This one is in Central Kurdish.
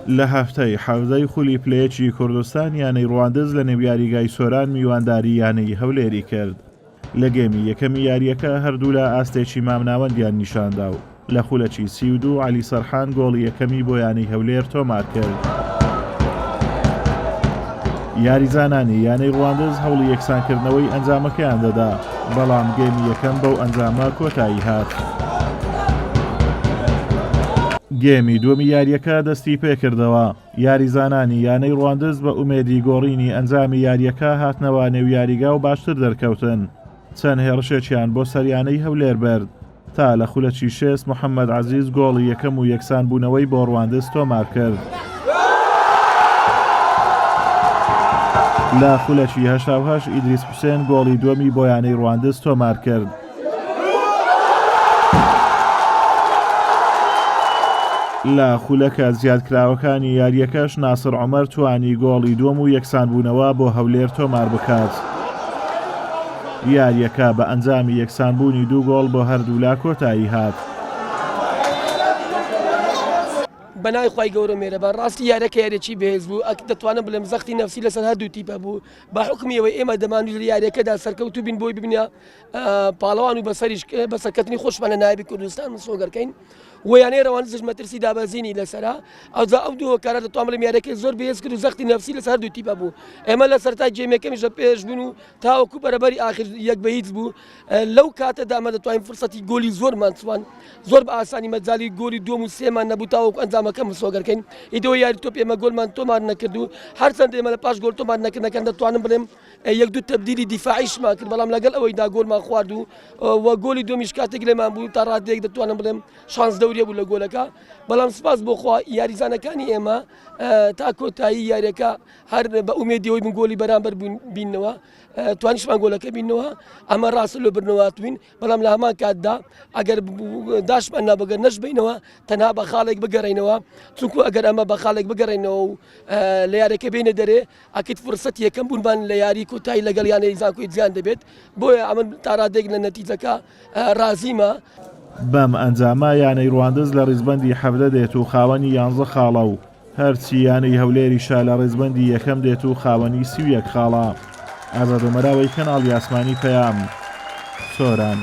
لە هەفتەی حەوزەی خولی پلەیەکی کوردستان یانەی ڕواندز لە نێو یاریگای سۆران میوانداری یانەی هەولێری کرد. لە گێمی یەکەمی یاریەکە هەردوو لە ئاستێکی مامناوەندیان نیشاندا و لە خولەکی 32 علی سەرحان گۆڵی یەکەمی بۆ یانەی هەولێر تۆمار کرد. یاریزانانی یانەی ڕواندز هەوڵی یەکسانکردنەوەی ئەنجامەکەیان دەدا، بەڵام گێمی یەکەم بەو ئەنجامە کۆتایی هات. گێمی دووەمی یاریەکە دەستی پێکردەوە. یاریزانانی یانەی ڕواندز بە ئومێدی گۆڕینی ئەنجامی یاریەکە هاتنەوە نێو یاریگا و باشتر دەرکەوتن. چەند هێڕشێکیان بۆ سەریانەی هەولێر برد تا لە خولەکی 6 محەممەد عەزیز گۆڵی یەکەم و یەکسان بوونەوەی بۆ ڕواندز تۆمار کرد. لە خولەکی 8 ئیدریس حوسێن گۆڵی دووەمی بۆ یانەی ڕواندز تۆمار کرد. لە خولەکە زیادکراوەکانی یاریەکەش ناسر عومەر توانی گۆڵی دووەم و یەکسان بوونەوە بۆ هەولێر تۆمار بکات. یاریەکە بە ئەنجامی یەکسانبوونی 2 گۆڵ بۆ هەردوو لا کۆتایی هات. بەناوی خوای گەورە مێرەبان ڕاستی یاریەکە یاریەکی بەهێز بوو. دەتوانم بڵێم زەختی نەفسی لەسەر هەردوو تیپە بوو. بە حکمی ئەوەی ئێمە دەمانوێت لە یاریەکەدا سەرکەوتوو بین بۆی ببینە پاڵەوان و بەسەرکەوتنی خۆشمان لە نایبی کوردستان سۆگەرکەین. ویانەی ڕەواندز مەترسی دابەزینی لەسەرا ئەو دوو کارە دەتوانم بڵێم یاریەکەی زۆر بەهێز کرد و زەختی نەفسی لەسەر هەردوو تیپە بوو. ئێمە لە سەرتا گێمەکەمیش لە پێش بوون و تاوەکو بەرەبەری ئاخر یەک بە هیچ بوو. لەو کاتەدا ئەمە دەتوانین فرسەتی گۆلی زۆرمان چوان زۆر بە ئاسانی مەجالی گۆلی دووەم و سێمان نەبوو تاوەکو ئەنجامەکەم سۆگەرکەین. ئیدەوە یاری تۆپ ئێمە گۆلمان تۆمار نەکرد و هەرچەند ئێمە لە پاش گۆل تۆمار نەکردنەکەن دەتوانم بڵێم یەک دوو تەبدیلی دیفاعیشمان کرد، بەڵام لەگەڵ ئەوەیدا گۆلمان خوارد و گۆلی دووەمیش کاتێک لێمان بوو تا ڕادێک دەتوانم بڵێم شانس دەوریە بوو لە گۆلەکە. بەڵام سپاس بۆ خوا یاریزانەکانی ئێمە تا کۆتایی یاریەکە هەر بە ئومێدیەوەی من گۆلی بەرامبەر بینەوە توانیشمان گۆلەکە بینەوە. ئەمە ڕاستە لە برنەوەتوین، بەڵام لە هەمان کاتدا ئەگەر داشمان نابگەر نەشبینەوە تەنها بە خاڵێک بگەڕینەوە، چونکو ئەگەر ئەمە بە خاڵێک بگەڕێنەوە و لە یاریەکە بینە دەرێ ئەکەیت فرسەت یەکەم بوونمان لە یاری کۆتایی لەگەڵ یانەی زانکۆی جیان دەبێت. بۆیە ئەمە تا ڕادێک لە نەتیجەکە رازیمە. بەم ئەنجامە یانەی ڕواندز لە ڕیزبەندی 17 دێت و خاوەنی 11 خاڵە و هەرچی یانەی هەولێریشا لە ڕیزبەندی یەکەم دێت و خاوەنی 31 خاڵە. ئازاد ومەراوەی کەناڵی ئاسمانی پەیام سۆران.